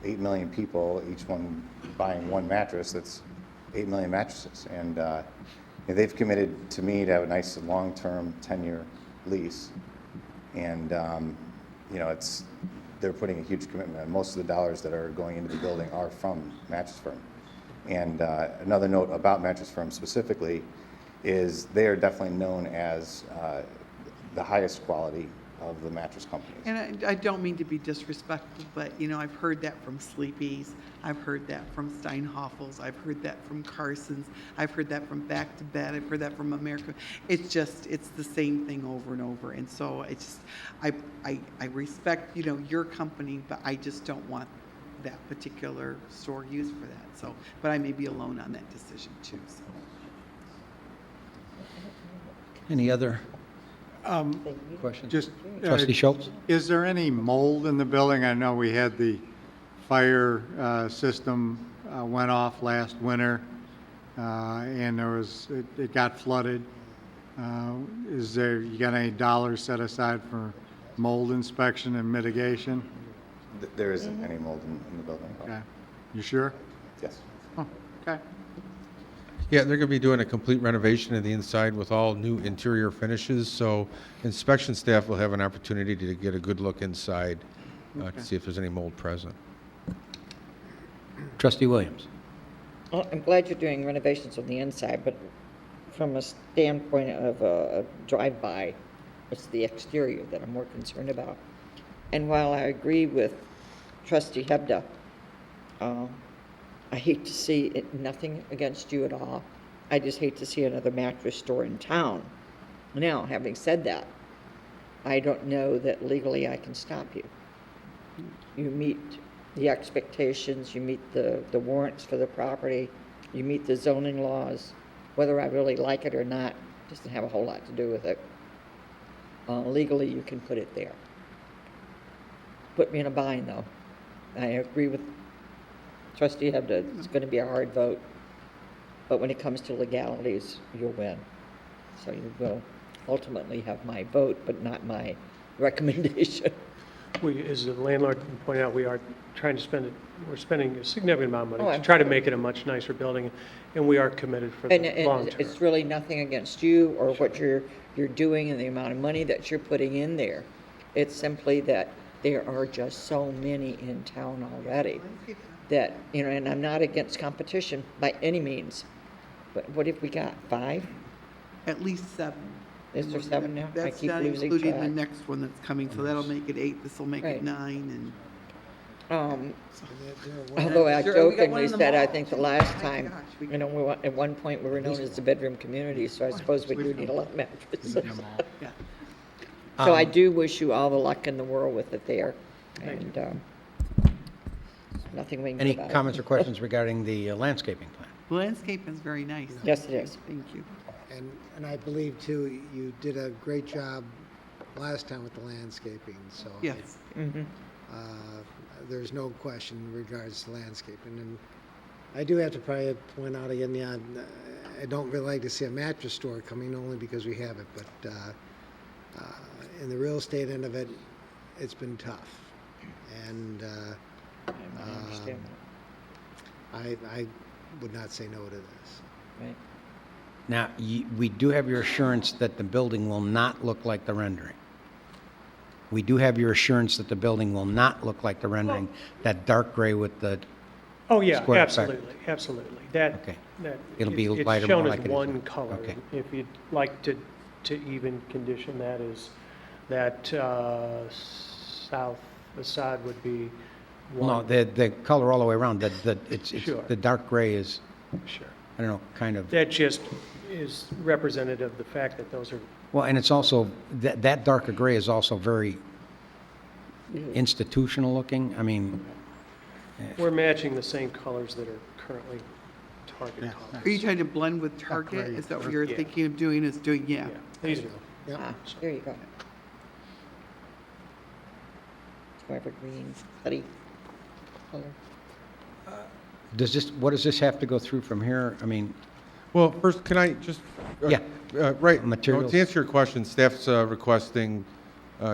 8 million people, each one buying one mattress, that's 8 million mattresses. And they've committed to me to have a nice long-term 10-year lease. And, they're putting a huge commitment. And most of the dollars that are going into the building are from Mattress Firm. And another note about Mattress Firm specifically is they are definitely known as the highest quality of the mattress companies. And I don't mean to be disrespectful, but, I've heard that from Sleepy's. I've heard that from Steinhoffel's. I've heard that from Carson's. I've heard that from Back to Bed. I've heard that from America. It's the same thing over and over. And so I respect, your company, but I just don't want that particular store used for that. So, but I may be alone on that decision too, so. Any other questions? Just, Trustee Schultz? is there any mold in the building? I know we had the fire system went off last winter, and it got flooded. You got any dollars set aside for mold inspection and mitigation? There isn't any mold in the building. Okay. You sure? Yes. Oh, okay. Yeah, they're going to be doing a complete renovation of the inside with all new interior finishes, so inspection staff will have an opportunity to get a good look inside to see if there's any mold present. Trustee Williams? Well, I'm glad you're doing renovations on the inside, but from a standpoint of a drive-by, it's the exterior that I'm more concerned about. And while I agree with Trustee Hebda, I hate to see it, nothing against you at all. I just hate to see another mattress store in town. Now, having said that, I don't know that legally I can stop you. You meet the expectations, you meet the warrants for the property, you meet the zoning laws. Whether I really like it or not doesn't have a whole lot to do with it. Legally, you can put it there. Put me in a bind, though. I agree with Trustee Hebda, it's going to be a hard vote. But when it comes to legalities, you'll win. So you will ultimately have my vote, but not my recommendation. As the landlord pointed out, we are trying to we're spending a significant amount of money Oh, to try to make it a much nicer building, and we are committed for the long term. It's really nothing against you or what you're doing and the amount of money that you're putting in there. It's simply that there are just so many in town already that, and I'm not against competition by any means, but what if we got 5? At least 7. Is there 7 now? I That's keep not losing including the track. next one that's coming, so that'll make it 8, this'll make Right. it 9, Although I Sure, we got one jokingly in the said, I mall, think the too. last My time, gosh, at one point, we were known as the bedroom community, so I suppose we do need a lot of mattresses. Yeah. So I do wish you all the luck in the world with it there, and nothing we can do Any about it. comments or questions regarding the landscaping plan? The landscape is very nice. Yes, it is. Thank you. And I believe too, you did a great job last time with the landscaping, so. Yes. Mhm. There's no question in regards to landscaping. And I do have to probably point out again, I don't really like to see a mattress store coming only because we have it, but in the real estate end of it, it's been tough. And I understand that. I would not say no to this. Right. Now, we do have your assurance that the building will not look like the rendering. We do have your assurance that the building will not look like the rendering, that dark gray with the, Oh, yeah, Square effect. absolutely, absolutely. That, Okay. that. It'll be it's lighter, shown more as like it is one now. color. Okay. If you'd like to even condition that as, that south facade would be no, one. the color all the way around, it's, Sure. the dark gray is, Sure. I don't know, kind of, That just is representative of the fact that those are, well, and it's also, that darker gray is also very institutional looking. I mean, we're matching the same colors that are currently Target Yeah. colors. Are you trying to blend with Target? Is that what you're Yeah. thinking of doing, is doing, yeah? Yeah, these are, Ah, there you go. Evergreen, putty color. what does this have to go through from here? I mean, Well, first, can I just? Yeah. Right. Materials. To answer your question, staff's requesting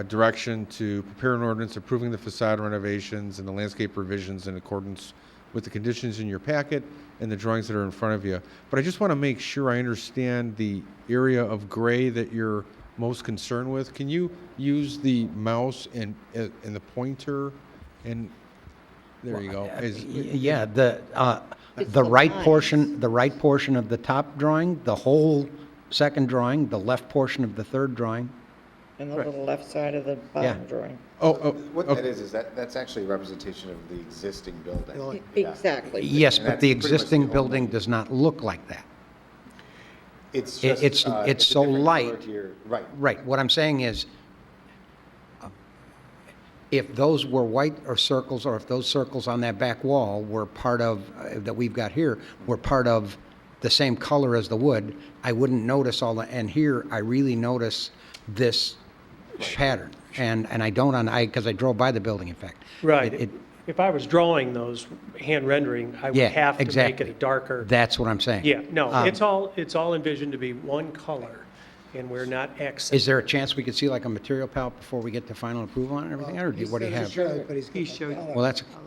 direction to prepare an ordinance approving the facade renovations and the landscape revisions in accordance with the conditions in your packet and the drawings that are in front of you. But I just want to make sure I understand the area of gray that you're most concerned with. Can you use the mouse and the pointer and there you go. yeah, the It's the right lines. portion, the right portion of the top drawing, the whole second drawing, the left portion of the third drawing. And the little left side of the bottom drawing. What okay. that is that's actually a representation of the existing building. Yeah. Exactly. Yes, And but that's the pretty much existing the only- building does not look like that. It's It- just, it's a so different color light. to your- Right. Right, what I'm saying is, if those were white or circles, or if those circles on that back wall were part of, that we've got here, were part of the same color as the wood, I wouldn't notice all the, and here, I really notice this pattern. And I don't because I drove by the building, in fact. right. If I was drawing those hand rendering, I would Yeah, have to make exactly. it a darker. That's what I'm saying. Yeah, no, Um, it's all envisioned to be one color, and we're not accenting. Is there a chance we could see like a material palette before we get to final approval on it and everything, or what do you have? Sure, but He showed you Well, that's, colors.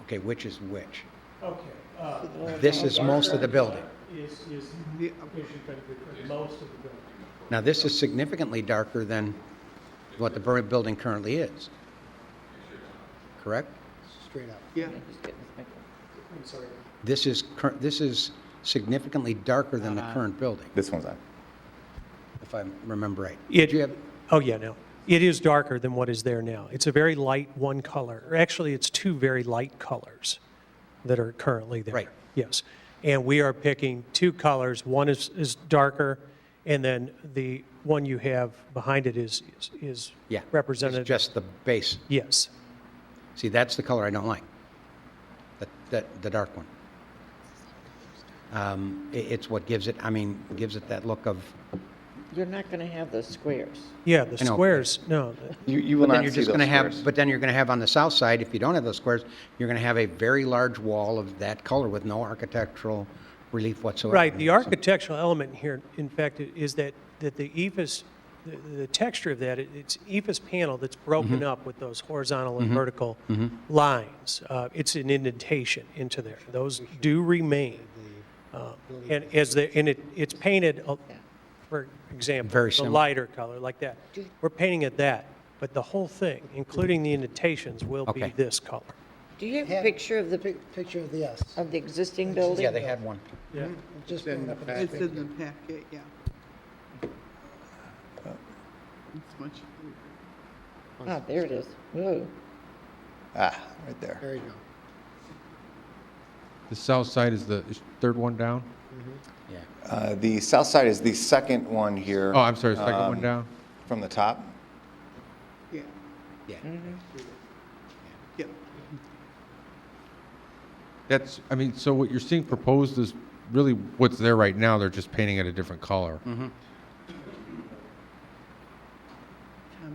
okay, which is which? Okay. This is most of the building. Is Yeah, most of the building. Now, this is significantly darker than what the building currently is. Correct? Straight up. Yeah. I'm sorry. This is significantly darker than the current building, This one's on. if I remember right. It- Do you have, Oh, yeah, no. It is darker than what is there now. It's a very light one color, or actually, it's two very light colors that are currently there. Right. Yes. And we are picking two colors. One is darker, and then the one you have behind it is yeah. representative. It's just the base. Yes. See, that's the color I don't like, the dark one. It's what gives it, gives it that look of, You're not going to have those squares. Yeah, the I know. squares, no. You will then not you're see just those going to have, squares. but then you're going to have on the south side, if you don't have those squares, you're going to have a very large wall of that color with no architectural relief whatsoever. Right, the architectural element here, in fact, is that the ephes, the texture of that, it's ephes panel that's broken up with those horizontal and vertical lines. It's an indentation into there. Those do remain. And it's painted, for example, Very the similar. lighter color like that. We're painting it that, but the whole thing, including the indentations, will be Okay. this color. Do you have a picture of the, Picture of the S. of the existing building? Yeah, they had one. Yeah. Just bring it up in the It's packet. in the packet, yeah. It's much, Ah, there it is. Whoa. Ah, right there. There you go. The south side is the third one down? Yeah. The south side is the second one here. Oh, I'm sorry, second one um, down? From the top. yeah, Yeah. yep. That's, so what you're seeing proposed is really what's there right now, they're just painting it a different color. Tom,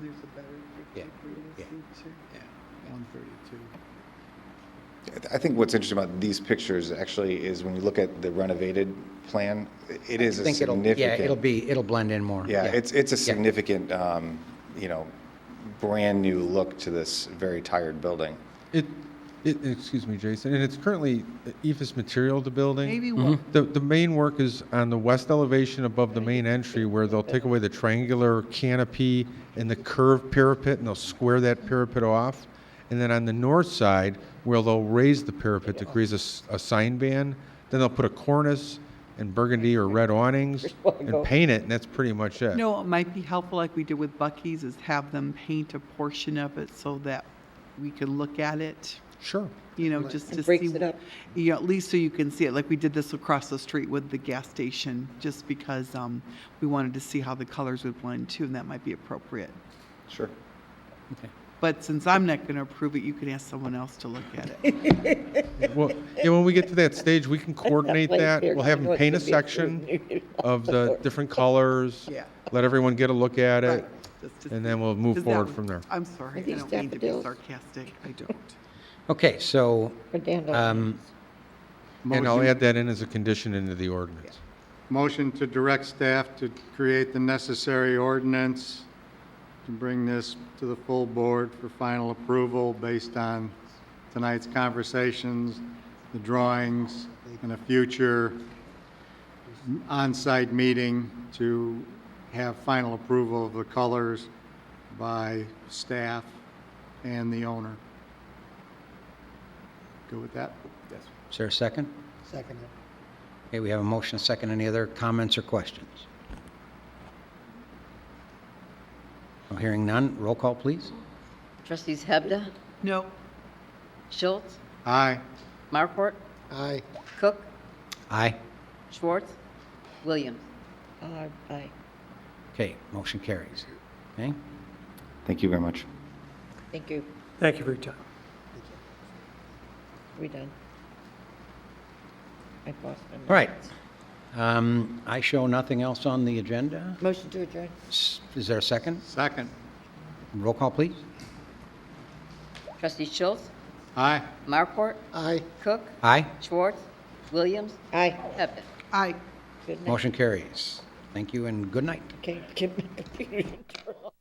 there's a better Yeah, picture for you to yeah. see, too. 132. I think what's interesting about these pictures actually is when you look at the renovated plan, it is I a think significant. it'll blend in more. Yeah, it's a significant, brand-new look to this very tired building. Excuse me, Jason, and it's currently EFS material, the building. Maybe what? The main work is on the west elevation above the main entry where they'll take away the triangular canopy and the curved parapet, and they'll square that parapet off. And then on the north side, where they'll raise the parapet to create a sign band, then they'll put a cornice and burgundy or red awnings and paint it, and that's pretty much it. No, it might be helpful, like we did with Buc-ee's, is have them paint a portion of it so that we can look at it. Sure. You know, just It to breaks see, it up. you know, at least so you can see it, like we did this across the street with the gas station, just because we wanted to see how the colors would blend too, and that might be appropriate. Sure. But since I'm not going to approve it, you can ask someone else to look at it. Well, yeah, when we get to that stage, we can coordinate that. We'll have them paint a section of the different colors. Yeah. Let everyone get a look at it, Just- and then we'll move 'cause that forward was- from there. I'm sorry, Are I these don't mean to be daffodils? sarcastic. I don't. Okay, so, Or dandelions? And I'll Motion- add that in as a condition into the ordinance. Motion to direct staff to create the necessary ordinance to bring this to the full board for final approval based on tonight's conversations, the drawings, and a future on-site meeting to have final approval of the colors by staff and the owner. Good with that? Yes. is there a second? Second it. Okay, we have a motion, a second. Any other comments or questions? No, hearing none. Roll call, please. Trustees Hebda, No, Schultz, Aye. Markwart, Aye. Cook, Aye. Schwartz, Williams. Aye. Okay, motion carries. Okay? Thank you very much. Thank you. Thank you for your time. We done? I've lost my mind. All right. I show nothing else on the agenda. Motion to adjourn. Is there a second? Second. Roll call, please. Trustees Schultz, Aye. Markwart, Aye. Cook, Aye. Schwartz, Williams, Aye. Hebda. aye. Good night. Motion carries. Thank you and good night. Okay, get my computer to turn off.